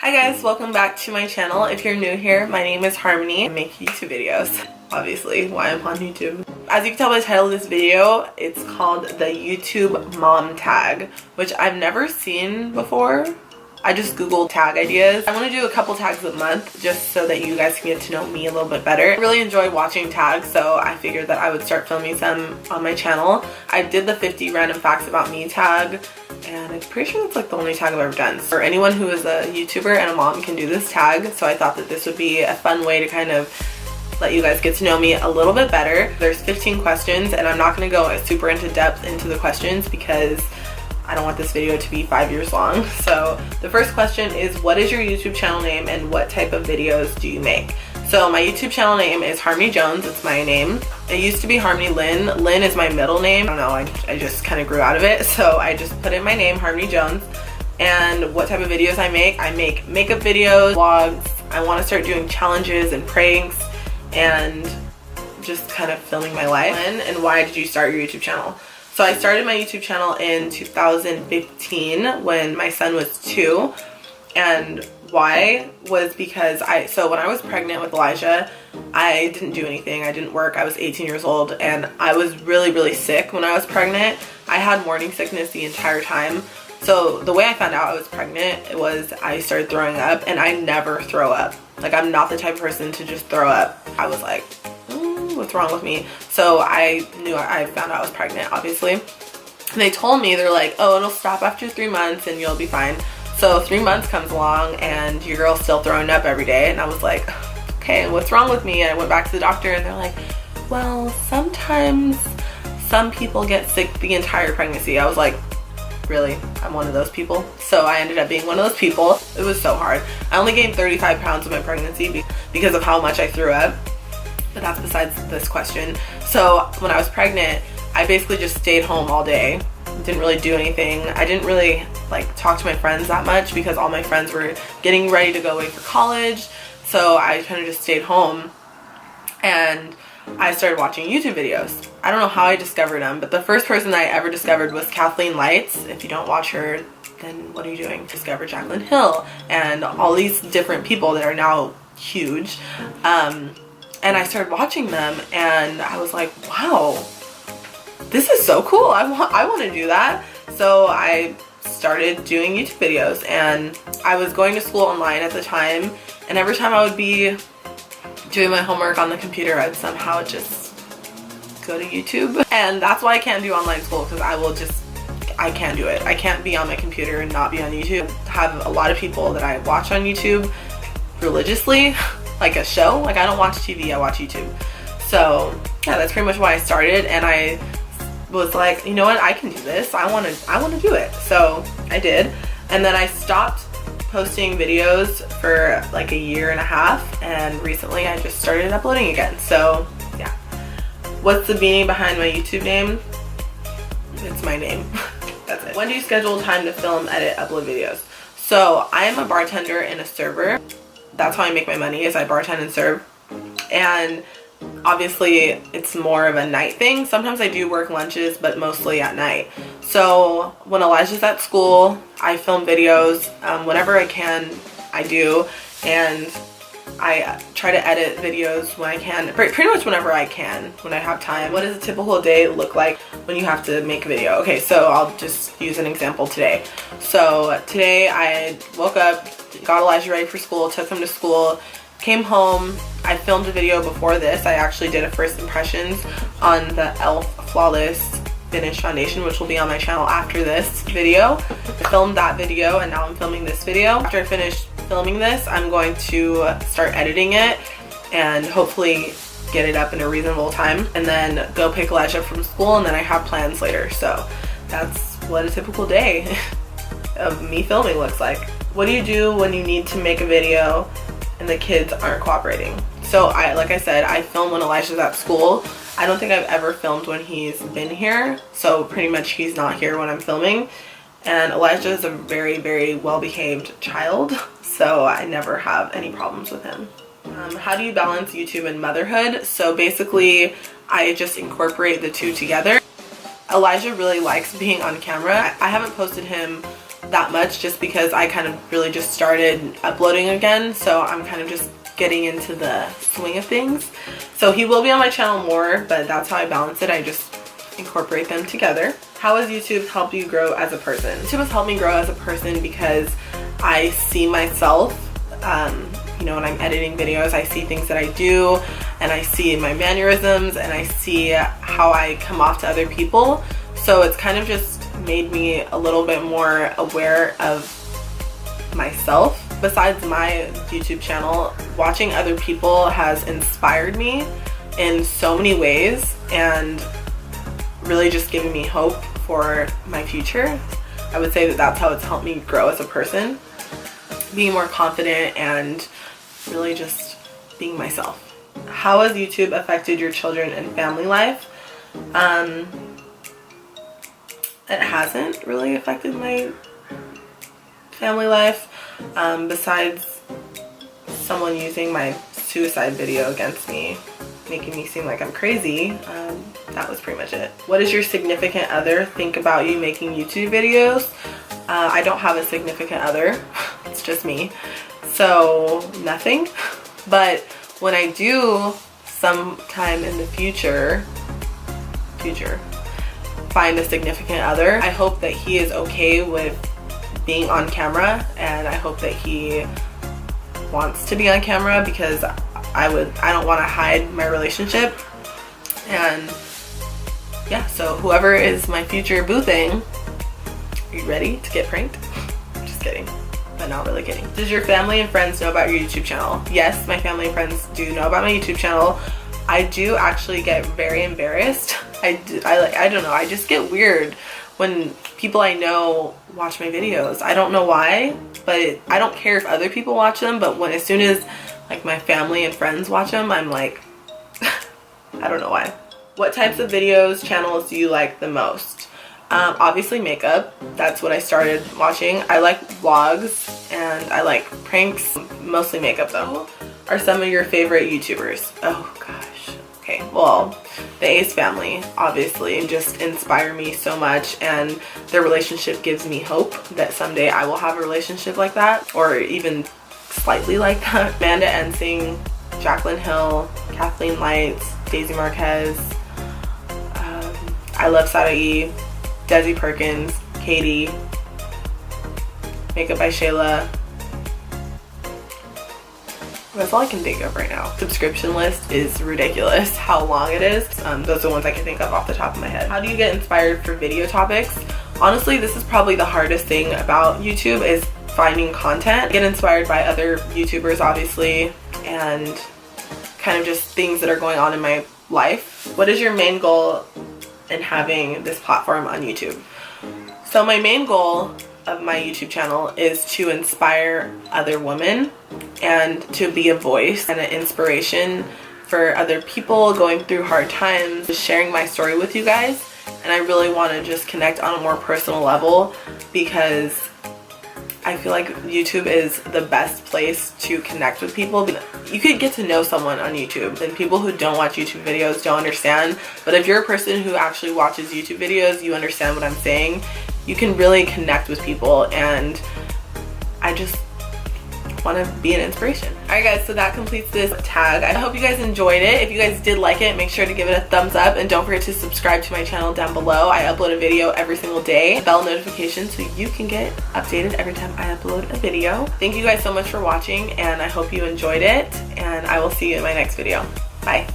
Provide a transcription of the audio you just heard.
Hi guys, welcome back to my channel. If you're new here, my name is Harmony. I make YouTube videos, obviously why I'm on YouTube. As you can tell by the title of this video, it's called the YouTube mom tag, which I've never seen before. I just googled tag ideas. I want to do a couple tags a month just so that you guys can get to know me a little bit better. I really enjoy watching tags, so I figured that I would start filming some on my channel. I did the 50 random facts about me tag, and I'm pretty sure that's like the only tag I've ever done. For anyone who is a YouTuber and a mom can do this tag, so I thought that this would be a fun way to kind of let you guys get to know me a little bit better. There's 15 questions, and I'm not going to go super into depth into the questions because I don't want this video to be 5 years long. So the first question is, what is your YouTube channel name and what type of videos do you make? So my YouTube channel name is Harmony Jones. It's my name. It used to be Harmony Lynn. Lynn is my middle name. I don't know, I just kind of grew out of it. So I just put in my name, Harmony Jones. And what type of videos I make makeup videos, vlogs. I want to start doing challenges and pranks and just kind of filming my life. And why did you start your YouTube channel? So I started my YouTube channel in 2015 when my son was 2, and why was because so when I was pregnant with Elijah, I didn't do anything. I didn't work. I was 18 years old and I was really sick when I was pregnant. I had morning sickness the entire time. So the way I found out I was pregnant was I started throwing up, and I never throw up. Like, I'm not the type of person to just throw up. I was like, what's wrong with me? So I knew I found out I was pregnant, obviously. And they told me, they're like, oh, it'll stop after 3 months and you'll be fine. So 3 months comes along and your girl's still throwing up every day. And I was like, okay, what's wrong with me? And I went back to the doctor and they're like, well, sometimes some people get sick the entire pregnancy. I was like, really? I'm one of those people? So I ended up being one of those people. It was so hard. I only gained 35 pounds in my pregnancy because of how much I threw up. But that's besides this question. So when I was pregnant, I basically just stayed home all day. Didn't really do anything. I didn't really like talk to my friends that much because all my friends were getting ready to go away for college. So I kind of just stayed home and I started watching YouTube videos. I don't know how I discovered them, but the first person I ever discovered was Kathleen Lights. If you don't watch her, then what are you doing? Discover Jaclyn Hill and all these different people that are now huge. And I started watching them and I was like, wow, this is so cool. I want to do that. So I started doing YouTube videos, and I was going to school online at the time, and every time I would be doing my homework on the computer, I'd somehow just go to YouTube. And that's why I can't do online school, because I can't do it. I can't be on my computer and not be on YouTube. I have a lot of people that I watch on YouTube religiously. Like a show. Like, I don't watch TV, I watch YouTube. So yeah, that's pretty much why I started, and I was like, you know what, I can do this. I want to do it. So I did, and then I stopped posting videos for like a year and a half, and recently I just started uploading again. So yeah. What's the meaning behind my YouTube name? It's my name. That's it. When do you schedule time to film, edit, upload videos? So I am a bartender and a server. That's how I make my money, is I bartend and serve. And obviously it's more of a night thing. Sometimes I do work lunches, but mostly at night. So when Elijah's at school, I film videos. Whenever I can, I do. And I try to edit videos when I can, pretty much whenever I can, when I have time. What does a typical day look like when you have to make a video? Okay, so I'll just use an example today. So today I woke up, got Elijah ready for school, took him to school, came home. I filmed a video before this. I actually did a first impressions on the e.l.f. Flawless Finish Foundation, which will be on my channel after this video. I filmed that video, and now I'm filming this video. After I finish filming this, I'm going to start editing it and hopefully get it up in a reasonable time, and then go pick Elijah up from school, and then I have plans later. So that's what a typical day of me filming looks like. What do you do when you need to make a video and the kids aren't cooperating? So like I said, I film when Elijah's at school. I don't think I've ever filmed when he's been here, so pretty much he's not here when I'm filming. And Elijah is a very well-behaved child, so I never have any problems with him. How do you balance YouTube and motherhood? So basically, I just incorporate the two together. Elijah really likes being on camera. I haven't posted him that much just because I kind of really just started uploading again, so I'm kind of just getting into the swing of things. So he will be on my channel more, but that's how I balance it. I just incorporate them together. How has YouTube helped you grow as a person? YouTube has helped me grow as a person because I see myself, you know, when I'm editing videos, I see things that I do, and I see my mannerisms, and I see how I come off to other people. So it's kind of just made me a little bit more aware of myself. Besides my YouTube channel, watching other people has inspired me in so many ways and really just giving me hope for my future. I would say that that's how it's helped me grow as a person, being more confident and really just being myself. How has YouTube affected your children and family life? It hasn't really affected my family life, besides someone using my suicide video against me, making me seem like I'm crazy. That was pretty much it. What does your significant other think about you making YouTube videos? I don't have a significant other. It's just me. So nothing. But when I do sometime in the future find a significant other, I hope that he is okay with being on camera, and I hope that he wants to be on camera, because I don't want to hide my relationship. And yeah, so whoever is my future boo thing, are you ready to get pranked? Just kidding, but not really kidding. Does your family and friends know about your YouTube channel? Yes, my family and friends do know about my YouTube channel. I do actually get very embarrassed. I don't know, I just get weird when people I know watch my videos. I don't know why, but I don't care if other people watch them, but as soon as like my family and friends watch them, I'm like, I don't know why. What types of videos, channels do you like the most? Obviously makeup. That's what I started watching. I like vlogs and I like pranks, mostly makeup though. Are some of your favorite YouTubers? Oh gosh. Okay, well, the Ace family obviously just inspire me so much, and their relationship gives me hope that someday I will have a relationship like that, or even slightly like that. Amanda Ensing, Jaclyn Hill, Kathleen Lights, Daisy Marquez, I Love Sarai, Desi Perkins, Katie, Makeup by Shayla. That's all I can think of right now. Subscription list is ridiculous how long it is. Those are the ones I can think of off the top of my head. How do you get inspired for video topics? Honestly, this is probably the hardest thing about YouTube, is finding content. I get inspired by other YouTubers obviously, and kind of just things that are going on in my life. What is your main goal in having this platform on YouTube? So my main goal of my YouTube channel is to inspire other women and to be a voice and an inspiration for other people going through hard times, just sharing my story with you guys. And I really want to just connect on a more personal level, because I feel like YouTube is the best place to connect with people. You could get to know someone on YouTube, and people who don't watch YouTube videos don't understand. But if you're a person who actually watches YouTube videos, you understand what I'm saying. You can really connect with people, and I just want to be an inspiration. Alright guys, so that completes this tag. I hope you guys enjoyed it. If you guys did like it, make sure to give it a thumbs up, and don't forget to subscribe to my channel down below. I upload a video every single day. Bell notification so you can get updated every time I upload a video. Thank you guys so much for watching, and I hope you enjoyed it, and I will see you in my next video. Bye.